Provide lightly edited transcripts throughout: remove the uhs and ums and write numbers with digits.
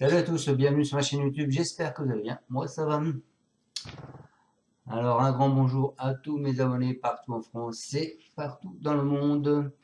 Salut à tous, bienvenue sur ma chaîne YouTube, j'espère que vous allez bien, moi ça va. Alors un grand bonjour à tous mes abonnés partout en France et partout dans le monde.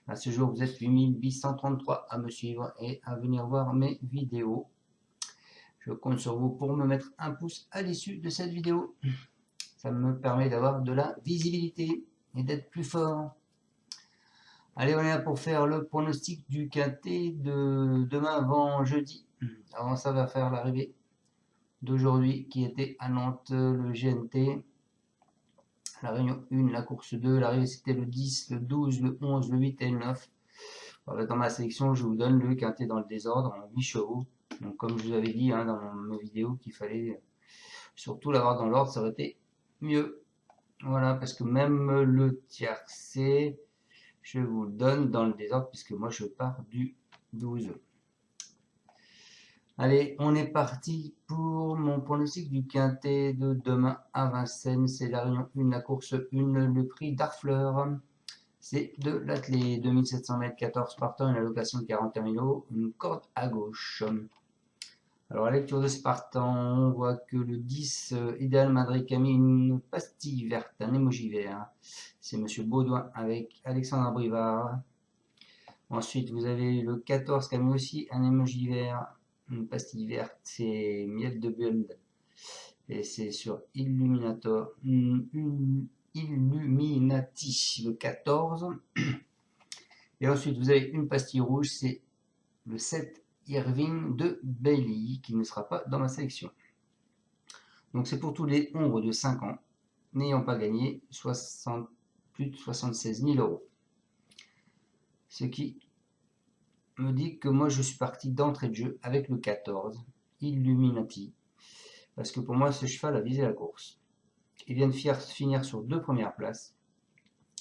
À ce jour vous êtes 8833 à me suivre et à venir voir mes vidéos. Je compte sur vous pour me mettre un pouce à l'issue de cette vidéo. Ça me permet d'avoir de la visibilité et d'être plus fort. Allez, on est là pour faire le pronostic du quintet de demain avant jeudi. Avant ça, va faire l'arrivée d'aujourd'hui qui était à Nantes, le GNT, la réunion 1, la course 2, l'arrivée c'était le 10, le 12, le 11, le 8 et le 9. Dans ma sélection, je vous donne le quintet dans le désordre en 8 chevaux. Donc comme je vous avais dit dans mes vidéos qu'il fallait surtout l'avoir dans l'ordre, ça aurait été mieux. Voilà, parce que même le tiercé, je vous le donne dans le désordre puisque moi je pars du 12. Allez, on est parti pour mon pronostic du quintet de demain à Vincennes. C'est la réunion 1, la course 1, le prix d'Arfleur. C'est de l'athlée, 2700 mètres, 14 partants, une allocation de 41 000 €, une corde à gauche. Alors, à la lecture de ce partant, on voit que le 10, Idéal Madrid, a mis une pastille verte, un émoji vert. C'est Monsieur Baudouin avec Alexandre Brivard. Ensuite, vous avez le 14 qui a mis aussi un émoji vert, une pastille verte, c'est Miel de Build. Et c'est sur Illuminator, Illuminati, le 14. Et ensuite, vous avez une pastille rouge, c'est le 7 Irving de Bailey, qui ne sera pas dans ma sélection. Donc c'est pour tous les ombres de 5 ans, n'ayant pas gagné plus de 76 000 €. Ce qui me dit que moi je suis parti d'entrée de jeu avec le 14, Illuminati, parce que pour moi ce cheval a visé la course. Il vient de finir sur 2 premières places,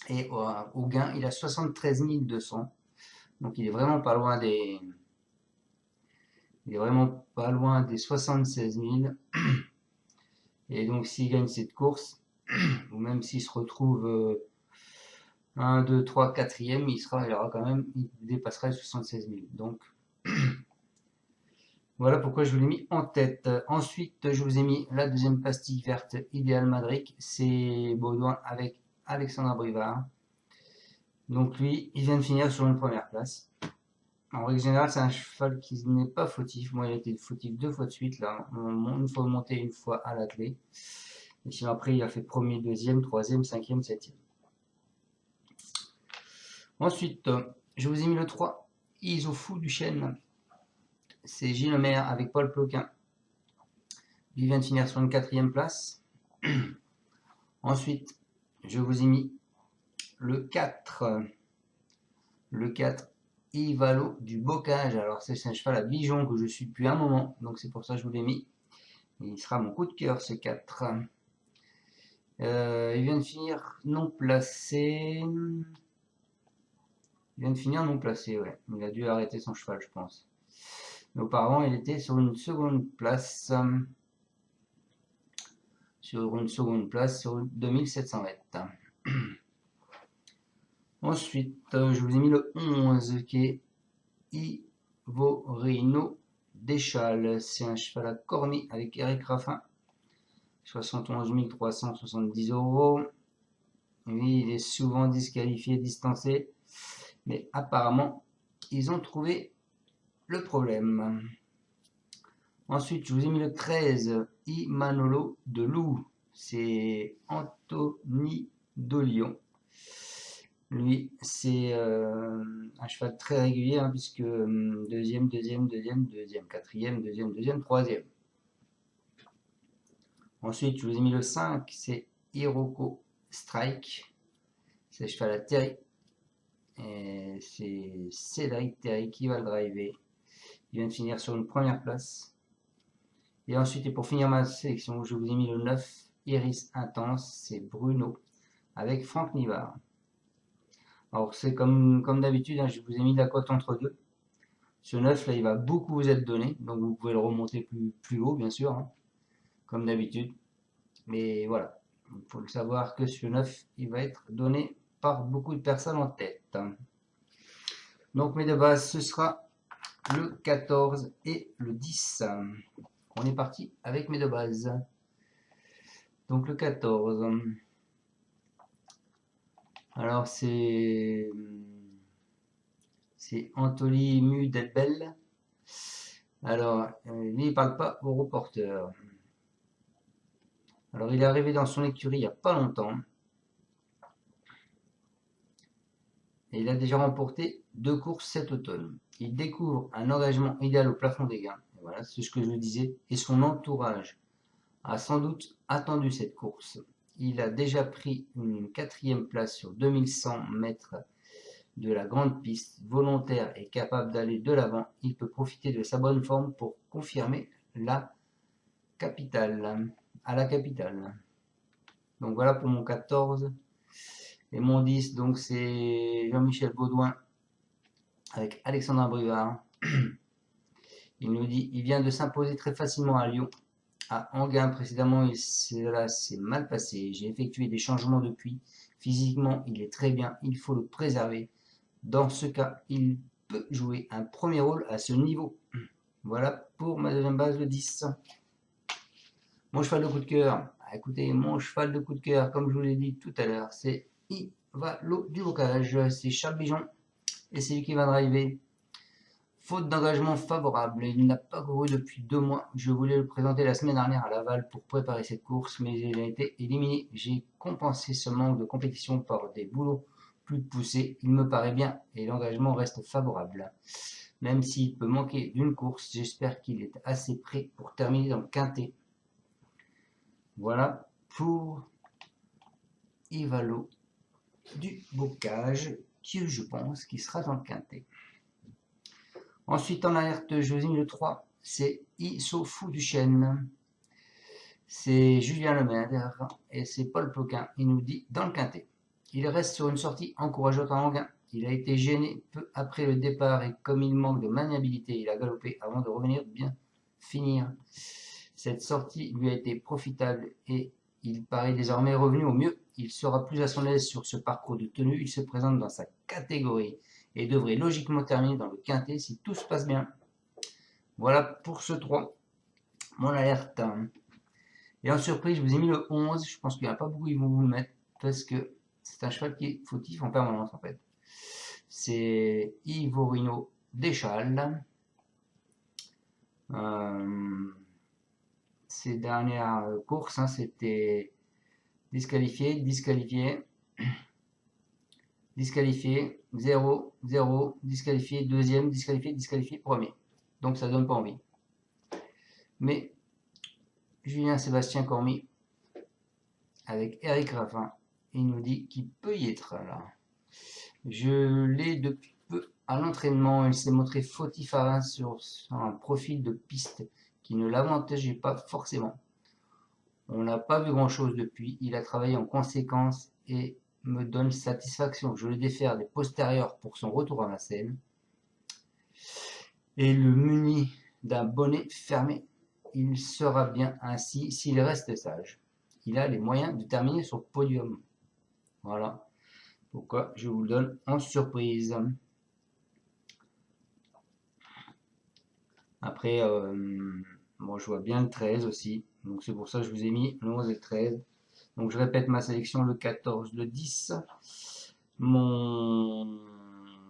et au gain il a 73 200, donc il est vraiment pas loin des 76 000. Et donc s'il gagne cette course, ou même s'il se retrouve 1, 2, 3, 4e, il dépassera les 76 000. Donc voilà pourquoi je vous l'ai mis en tête. Ensuite, je vous ai mis la deuxième pastille verte Idéal Madrid. C'est Baudouin avec Alexandre Brivard. Donc lui, il vient de finir sur une première place. En règle générale, c'est un cheval qui n'est pas fautif. Moi, il a été fautif 2 fois de suite, là. Une fois monté, une fois à la clé. Et sinon, après, il a fait premier, deuxième, troisième, cinquième, septième. Ensuite, je vous ai mis le 3, Isofou du Chêne. C'est Gilles Lemaire avec Paul Ploquin. Il vient de finir sur une 4e place. Ensuite, je vous ai mis le 4. Le 4, Ivalo du Bocage. Alors, c'est un cheval à Bijon que je suis depuis un moment. Donc, c'est pour ça que je vous l'ai mis. Il sera mon coup de cœur, ce 4. Il vient de finir non placé. Il vient de finir non placé, ouais. Il a dû arrêter son cheval, je pense. Mais auparavant, il était sur une seconde place. Sur 2700 mètres. Ensuite, je vous ai mis le 11 qui est Ivorino Deschal. C'est un cheval à cormis avec Eric Raffin. 71 370 €. Oui, il est souvent disqualifié, distancé. Mais apparemment, ils ont trouvé le problème. Ensuite, je vous ai mis le 13, Imanolo de Loup. C'est Anthony Dolion. Lui, c'est un cheval très régulier, puisque deuxième, quatrième, deuxième, troisième. Ensuite, je vous ai mis le 5, c'est Hiroko Strike. C'est un cheval à Terry. Et c'est Cédric Terry qui va le driver. Il vient de finir sur une première place. Et ensuite, et pour finir ma sélection, je vous ai mis le 9, Iris Intense, c'est Bruno, avec Franck Nivard. Alors c'est comme d'habitude, je vous ai mis de la cote entre deux. Ce 9 là, il va beaucoup vous être donné, donc vous pouvez le remonter plus haut, bien sûr, comme d'habitude. Mais voilà, il faut le savoir que ce 9, il va être donné par beaucoup de personnes en tête. Donc mes de base, ce sera le 14 et le 10. On est parti avec mes deux bases. Donc le 14. Alors c'est Anthony Mudelbel. Alors, lui, il parle pas au reporter. Alors, il est arrivé dans son écurie il n'y a pas longtemps. Et il a déjà remporté 2 courses cet automne. Il découvre un engagement idéal au plafond des gains. Et voilà, c'est ce que je vous disais. Et son entourage a sans doute attendu cette course. Il a déjà pris une 4e place sur 2100 mètres de la grande piste, volontaire et capable d'aller de l'avant. Il peut profiter de sa bonne forme pour confirmer à la capitale. Donc voilà pour mon 14. Et mon 10, donc c'est Jean-Michel Baudouin avec Alexandre Bruvard. Il nous dit, il vient de s'imposer très facilement à Lyon. À Enghien précédemment, cela s'est mal passé. J'ai effectué des changements depuis. Physiquement, il est très bien. Il faut le préserver. Dans ce cas, il peut jouer un premier rôle à ce niveau. Voilà pour ma deuxième base, le 10. Mon cheval de coup de cœur. Écoutez, mon cheval de coup de cœur, comme je vous l'ai dit tout à l'heure, c'est Ivalo du Bocage. C'est Charles Bijon et c'est lui qui va driver. Faute d'engagement favorable, il n'a pas couru depuis 2 mois. Je voulais le présenter la semaine dernière à Laval pour préparer cette course, mais il a été éliminé. J'ai compensé ce manque de compétition par des boulots plus poussés. Il me paraît bien et l'engagement reste favorable. Même s'il peut manquer d'une course, j'espère qu'il est assez prêt pour terminer dans le quintet. Voilà pour Ivalo du Bocage, qui je pense qui sera dans le quintet. Ensuite, en alerte, je vous ai mis le 3, c'est Issoufou du Chêne. C'est Julien Lemaire et c'est Paul Ploquin. Il nous dit dans le quintet. Il reste sur une sortie encourageante à Enghien. Il a été gêné peu après le départ et comme il manque de maniabilité, il a galopé avant de revenir bien finir. Cette sortie lui a été profitable et il paraît désormais revenu au mieux. Il sera plus à son aise sur ce parcours de tenue. Il se présente dans sa catégorie et devrait logiquement terminer dans le quintet si tout se passe bien. Voilà pour ce 3. Mon alerte. Et en surprise, je vous ai mis le 11. Je pense qu'il n'y a pas beaucoup qui vont vous le mettre parce que c'est un cheval qui est fautif en permanence en fait. C'est Ivorino Deschal. Ces dernières courses, c'était disqualifié, 0, 0, disqualifié, deuxième, disqualifié, premier. Donc ça donne pas envie. Mais Julien Sébastien Cormy avec Eric Raffin, il nous dit qu'il peut y être là. Je l'ai depuis peu à l'entraînement. Il s'est montré fautif à Reims sur un profil de piste qui ne l'avantageait pas forcément. On n'a pas vu grand chose depuis. Il a travaillé en conséquence et me donne satisfaction. Je le défère des postérieurs pour son retour à la scène et le muni d'un bonnet fermé. Il sera bien ainsi s'il reste sage. Il a les moyens de terminer sur le podium. Voilà pourquoi je vous le donne en surprise. Après, bon, je vois bien le 13 aussi. Donc c'est pour ça que je vous ai mis le 11 et le 13. Donc je répète ma sélection, le 14, le 10. Mon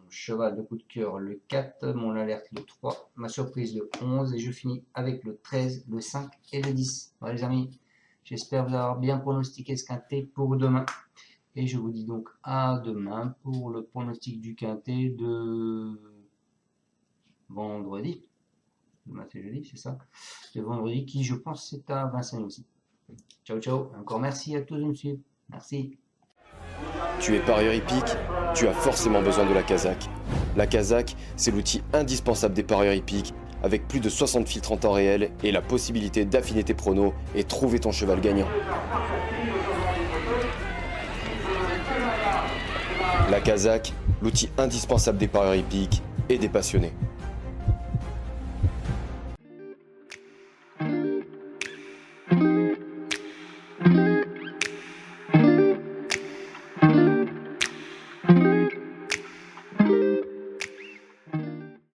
cheval de coup de cœur, le 4. Mon alerte, le 3. Ma surprise, le 11. Et je finis avec le 13, le 5 et le 10. Voilà les amis, j'espère vous avoir bien pronostiqué ce quintet pour demain. Et je vous dis donc à demain pour le pronostic du quintet de vendredi. Demain c'est jeudi, c'est ça. De vendredi qui je pense c'est à Vincennes aussi. Ciao ciao, encore merci à tous de me suivre. Merci. Tu es parieur hippique, tu as forcément besoin de la Kazakh. La Kazakh, c'est l'outil indispensable des parieurs hippiques, avec plus de 60 filtres en temps réel et la possibilité d'affiner tes pronos et trouver ton cheval gagnant. La Kazakh, l'outil indispensable des parieurs hippiques et des passionnés.